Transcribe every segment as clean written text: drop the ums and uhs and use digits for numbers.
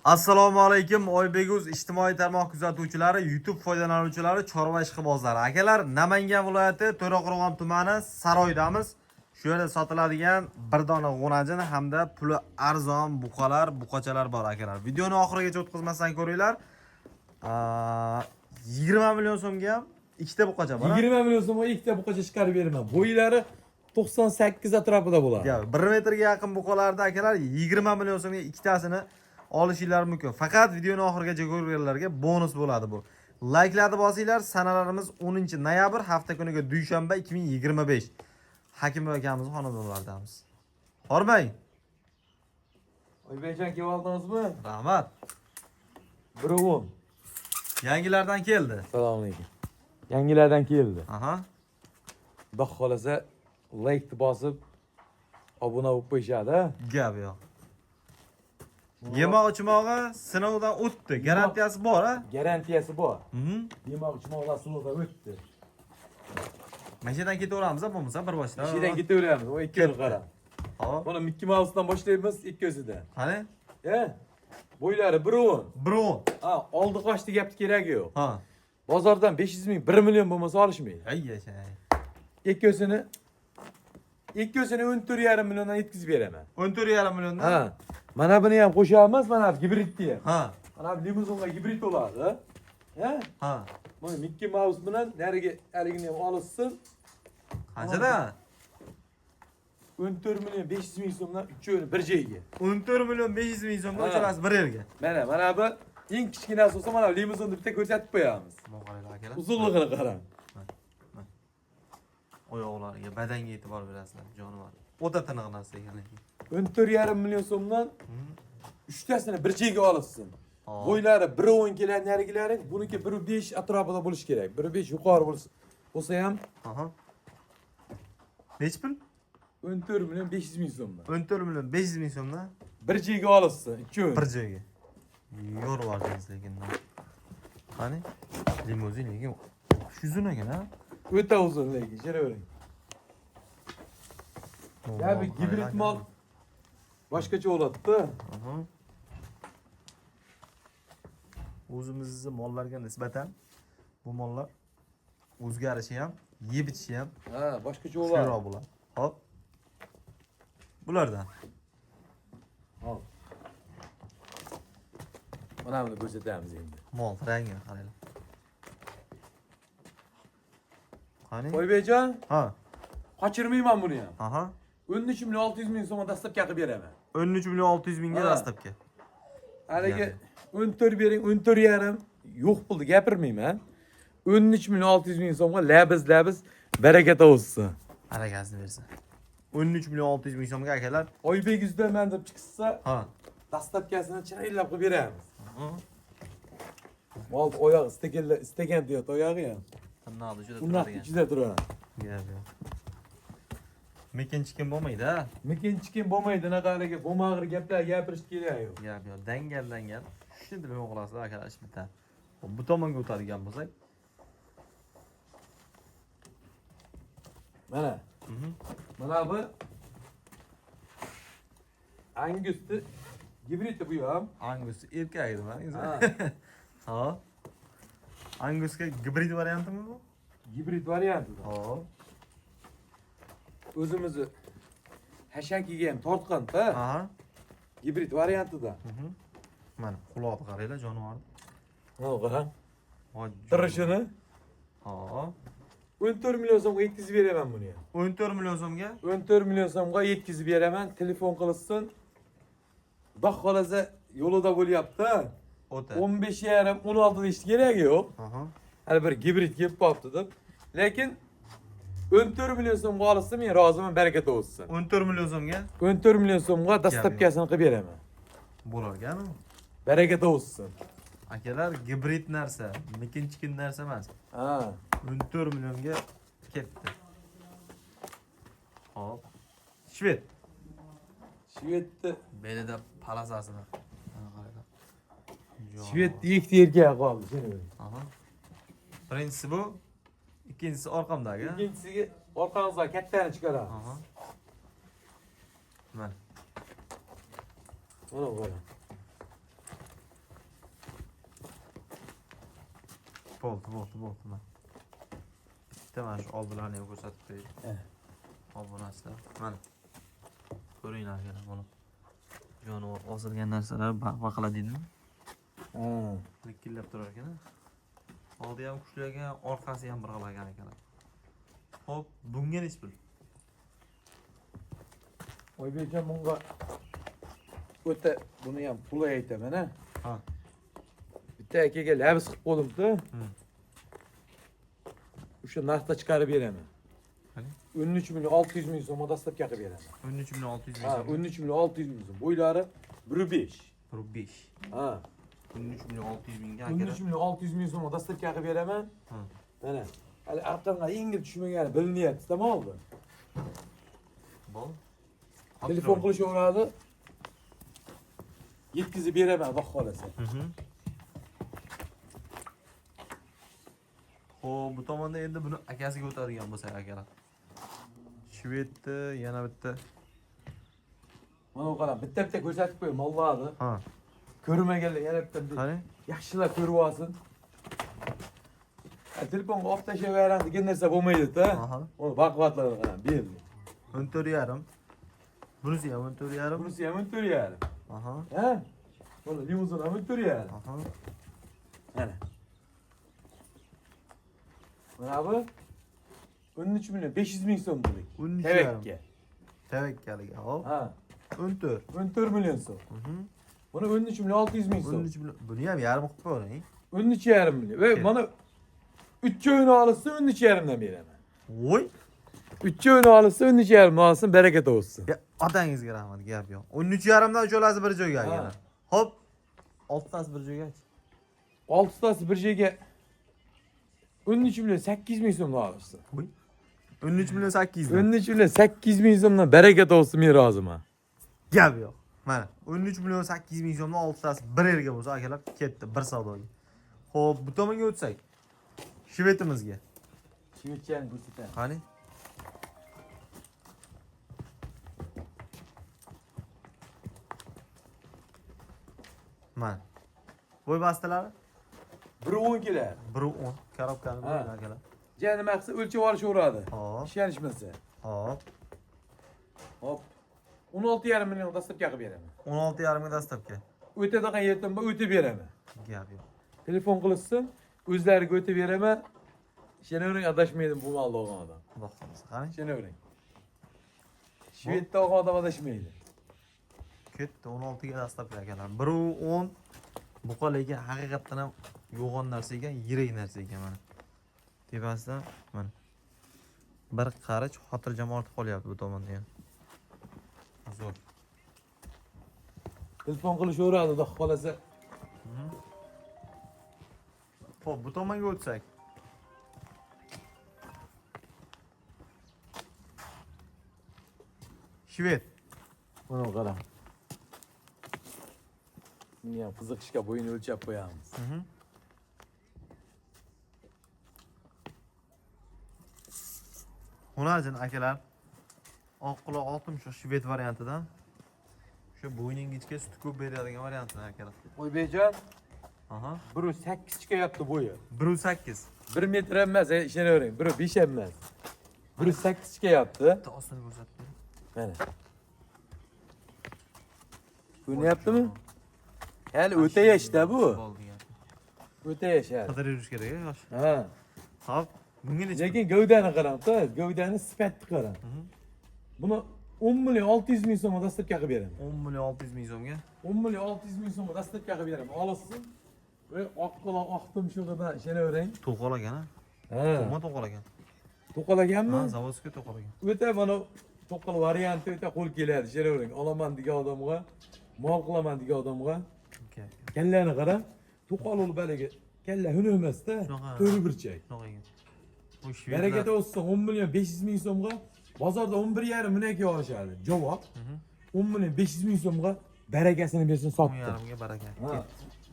Assalomu alaykum Oybeguz ijtimoiy tarmoq kuzatuvchilari, YouTube foydalanuvchilari, chorva ishqibozlari. Akalar, Namangan viloyati To'raqo'rg'on tumani Saroydamiz. Shu yerda sotiladigan bir dona g'unajini hamda puli arzon buqalar, buqachalar bor akalar. Videoni oxirigacha o'tkazmasdan ko'ringlar. 20 million so'mga ham ikkita buqacha bor. 20 million so'mga ikkita buqacha chiqarib beraman. Bo'ylari 98 atrofida bo'ladi. 1 metrga yaqin buqalarda akalar 20 million so'mga ikkitasini olishinglar mumkin. Faqat videoni oxirigacha ko'rganlarga bonus bo'ladi bu. Like'larni bosinglar. Sanalarimiz 10-noyabr hafta kuniga dushanba 2025. Hakim akamiz xonadonlardamiz. Hormang. Oybekjon kelib oldingizmi? Rahmat. 1-10. Yangilardan keldi. Assalomu alaykum. Yangilardan keldi. Aha. Xudo xolasa like bosib obuna bo'lib qo'yishadi. Gap yo'q. Yemoq ichmog'i sinovdan o'tdi. Garantiyasi bor, a? Garantiyasi bor. Mhm. Ichmoqlar sinovdan o'tdi. Mashinadan ketaveramiz, bo'lmasa bir boshdan. Mashinadan ketaveramiz. O ikki qara. Hop. Buni Mickey Mouse'dan boshlaymiz, ikkisidan. Qani? Bo'ylari 1-10. 1-10. Ha, oldi qochdi gapni keragi yo'q. Ha. Bozordan 500 ming, 1 million bo'lmasa olishmaydi. Ay yashay. Ikkisini 14,5 milliondan yetkazib beraman. 14,5 milliondan. Ha. Mana buni ham qo'shamiz, mana gibridni ham. Ha. Mana limuzinga gibrid bo'ladi. Ha. Mana Mickey Mouse bilan nariga haligini ham olishsin. Qanchada? 14 million 500 ming so'mdan uchovini bir joyga. 14 million 500 ming so'mga uchalasi bir yerga. Mana bu eng kichkinasi bo'lsa mana limuzinni bitta ko'rsatib qo'yamiz. Mo'g'aylar akalar. Uzunligini qarang. Oyoqlariga, badanga e'tibor berasizlar, jonivor. O'ta tiniq narsa ekan lekin. 14,5 million so'mdan 3tasini bir joyga olishsin. Hop. Bo'ylari 1,10 keladi narigilari, buniki 1,5 atrofida bo'lishi kerak. 1,5 yuqori bo'lsa ham. Aha. Nech pul? 14 million 500 ming so'mdan. 14 million 500 ming so'mdan Bir joyga olishsin, ikkovi. bir joyga. Yo'rvardingiz lekin. Qani? Limuzin lekin uzun ekan, ha? O'ta uzun lekin, shiravering. Ya bir gibrid mol boshqacha bo'ladi-da. Aha. O'zimizning mollarga nisbatan bu mollar o'zgarishi ham, yeb ichishi ham Ha, boshqacha bo'ladi. Shunroq bo'ladi. Hop. Bulardan. Hop. Mana buni ko'rsatamiz endi. Mol rangini qaranglar. Qani? Oybekjon, Ha. qochirmayman buni ham. Aha. 13 million 600 ming so'mga dastlabki qilib beraman. 13 million 600 mingga Ha. dastlabki. Haligi 14 bering, 14,5 yo'q pulni gapirmayman. 13 million 600 ming so'mga labiz baraka topsin. Harakasini bersin. 13 million 600 ming so'mga akalar. Oybek yuzdaman deb chiqsa, Ha. dastlabkasini chiroylab qilib beramiz. Aha. Mol oyog'i istagan deyapti oyog'i ham. Qanday juda Undan turadigan. ichida turadi. Gap yo'q. Mekin-chikin bo'lmaydi-a? Mekin-chikin bo'lmaydi, anaqaligi bo'lmag'ir gaplar gapirish kerak yo'q. Gap yo'q. Dangal. Shuni bilib qolasizlar akalar, ish bitta. Bu tomonga o'tadigan bo'lsak. Mana. Mana bu Angus'ni gibrid bu ham. Angus erkak edi mana. Ha. Ha. Angusga gibrid variantimi bu? Gibrid varianti. Hop. O'zimizni hashakiga ham tortqanda, Aha. gibrid variantida. Mana quloqni qaranglar, jonivor. Ha, qarang. Voy. Tirishini Ha. 14 million so'mga yetkazib beraman buni ham. 14 million so'mga 14 million so'mga yetkazib beraman. Telefon qilsin. Xudo xolasa yo'lida bo'lyapti. o'ta. 15,5 16 deyish kerak yo'q. Aha. Hali bir gibrid kelib qolibdi deb. Lekin 14 million so'mga olsa men roziman, baraka topsin. 14 million so'mga 14 million so'mga dastlabkasini qilib beraman. bo'lar ekan. Baraka topsin. Akalar gibrid narsa, mekin-chikin narsa emas. Ha. 14 millionga ketdi. Hop. Shved. Shvedni Belida palasasini. Shvedni ikkita erkak qoldi, shuni. Aha. Birinchisi bu, ikkinchisi orqamdagi. Ikkinchisiga orqangizga kattani chiqaramiz. Aha. Mana. Mana qarang. Bo'ldi. Mana. Bitta mana shu oldilarni ham ko'rsatib qo'yay. Hop, bu narsa. Mana. Ko'ringlar akalar buni. Jonivor osilgan narsalar baqala deydimi? Likillab turar ekan. Oldi ham kuchli ekan, orqasi ham bir xil ekan akalar. Hop, bunga nech pul? Oybekjon bunga o'ta buni ham pul aytaman ha. Ha. Bitta akaga labis qilib qo'ydim-da. O'sha narxda chiqarib beraman. Qani? 13 million 600 ming so'm dastlabki qilib beraman. 13 million 600 ming Ha, so'm. 13 million 600 ming so'm. Bo'ylari 1.5. 5. Ha, 13 million 600 mingga 13 akalar. million 600 ming so'm dastlabki qilib beraman. Ha. Mana. Hali arqonga yengil tushmagani bilinyapti, tamommi? Bo'l. Telefon qilishaveradi. Yetkazib beraman, xudo xolasa. Xo'p, bu tomonda endi buni akasiga o'tadigan bo'lsak akalar. Shvedni yana bitta. Mana qarang, bitta ko'rsatib qo'y, mollarni. Ha. Ko'rmaganlar yana bitta. Qani? Yaxshilab ko'rib olsin. Telefonga olib tashlayveradi degan narsa bo'lmaydi-da. Aha. Uni baquvvatlarga qarang, berdi. 14,5. Bunisi ham 14,5. Bunisi ham 14,5. Aha. Ha? Mana limuzin ham 14,5. Aha. Mana. Mana bu 13 million 500 ming so'm dedik. 13,5. Tevakka. Tevakkaliga. Hop. Ha. 14. 14 million so'm. Buni 13 million 600 ming so'm. 13 million. Buni ham yarim qilib qo'ying. 13,5 million. Ve bana 3 oyunu alırsa 13,5'dan beraman. Voy. 3 oyunu alırsa 13,5 alsın, bereket olsun. Ya otangizga rahmat, gap yo'q. 13,5dan uchalasi bir joyga Ha. akalar. Hop. 6tasi bir joyga. 6'tası bir joyga 13 milyon 800 ming so'm alırsın. Voy. 13 million 800. 13 milyon 800 ming so'mdan bereket olsun men roziman. Gap yo'q. Mana 13 million 800 ming so'mdan 6tasi bir yerga bo'lsa akalar ketdi bir savdoga. Xo'p, bu tomonga o'tsak. Shvetimizga. Shvetsiyani ko'rsataman. Qani? Mana. Bo'y bastalari 1.10 kelar. 1.10. Korobkani Ha. bo'ylar akalar. Jani maqsad o'lchab olishaveradi. Hop. Ishonishmasa. Hop. Hop. 16,5 million dastlabki qilib beraman. 16,5 ming dastlabki. O'tadigan yerdan o'tib beraman. Gap yo'q. Telefon qilishsin, o'zlariga o'tib beraman. Ishonavering, adashmaydim bu malda olgan odam. Xudo xolasa. Qani? Ishonavering. Shvedda olgan odam adashmaydi. Ketdi 16 ga dastlabki akalar. 1.10 buqa lekin haqiqatdan ham yo'g'on narsa ekan, yirik narsa ekan mana. Tepasida mana. Bir qarich xotirjam ortib qolyapti bu tomonda ham. Zo'r. Telefon qilishaveradi, xudo xolasa. Xo'p, bu tomonga o'tsak. Shved. Mana qarang. Buni ham qiziqishga bo'yini o'lchab qo'yamiz. Hunarjin akalar. Oq quloq oltim shu shved variantidan. Shu bo'yning ichga sut ko'p beradigan variantidan akalar. Oybekjon, Aha. 1.8 chiqayapti bo'yi. 1.8. 1 metr emas, ishonavering. 1.5 emas. 1.8 chiqayapti. Bitta ostini ko'rsatdi. Mana. Ko'ryaptimi? Hali o'ta yoshda bu. O'ta yosh hali. Qadar yurish kerak yosh. Ha. Hop, bunga necha? Lekin gavdani qarang-da, gavdani sifatni qarang. Buni 10 million 600 ming so'm dastlabki qilib beraman. 10 million 600 ming so'mga. 10 million 600 ming so'm dastlabki qilib beraman. Olasiz. Ve oq quloq oqdim shug'ida ishonavering. To'qolagan ha? Ha. Nima to'qolagan? To'qalaganmi? Ha, zavodskiy to'qolagan. O'ta mana to'qal varianti o'ta qo'l keladi, ishonavering. Olaman degan odamga, mol qilaman degan odamga. Kallani qarang. To'qal ul balaga. Kalla huni emas-da, Shunaqa. to'ri burchak. Shunaqa ekan. Bu Bereketi olsun 10 milyon 500 ming so'mga bozorda 11,5 millionga olishadi. Javob 10 milyon 500 ming so'mga barakasini bersin sotdi. 10,5 ga baraka. Ha.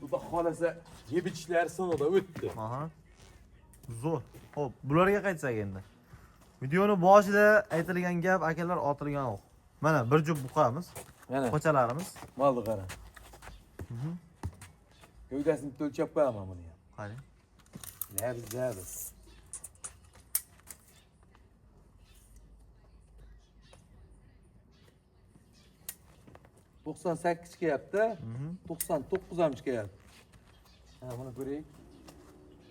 Xudo xolasa yeb ichishlar sinovdan o'tdi. Aha. Zo'r. Xo'p, bularga qaytsak endi. Videoni boshida aytilgan gap akalar otilgan o'q. Mana bir jup buqamiz, Mana qo'chalarimiz. molni qarang. Gövdasini o'lchab qo'yaman buni ham. Qani. Labz. 98 kelyapti. 99 ham chiqyapti. Ha, buni ko'raylik.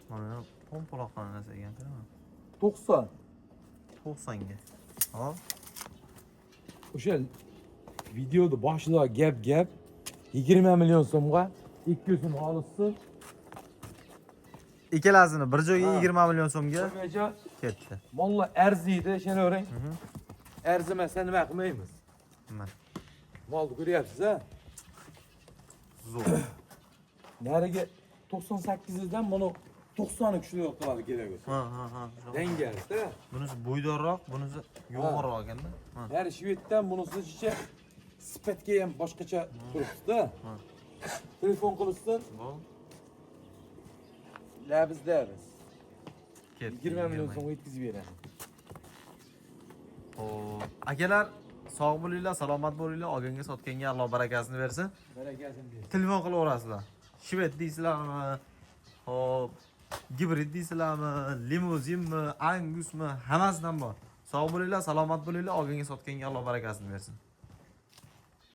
Mana pompaloqqan narsa ekan. 90. 90 ga. Hop. O'sha videoda boshida gap 20 million so'mga ikkisini olishsin. Ikkalasini bir joyga Ha. 20 million so'mga Ko'rmacha ketdi. mollar arziydi, ishonavering. Arzimasa nima qilmaymiz? Mana Molni ko'ryapsiz-a? zo'r. Nariga 98 dan buni 90 kuchliroq qiladi kerak bo'lsa. Ha. Dangalda. Bunisi bo'ydorroq, bunisi yo'g'onroq ekanda. Ha. Ya'ni Shveddan bunisicha sipatga ham boshqacha turibdi-da. Telefon qilishsin, Bo'l. labizda biz. Ketdi. 20 million so'm yetkazib beradi. Xo'p, akalar sog' bo'linglar, salomat bo'linglar. Olganga sotganga Alloh barakasini bersin. Barakasini bersin. Telefon qilaverasizlar. Shved deysizlarmi? Xo'p, gibrid deysizlarmi? Limuzinmi? Angusmi? Hammasidan bor. Sog' bo'linglar, salomat bo'linglar. Olganga sotganga Alloh barakasini bersin.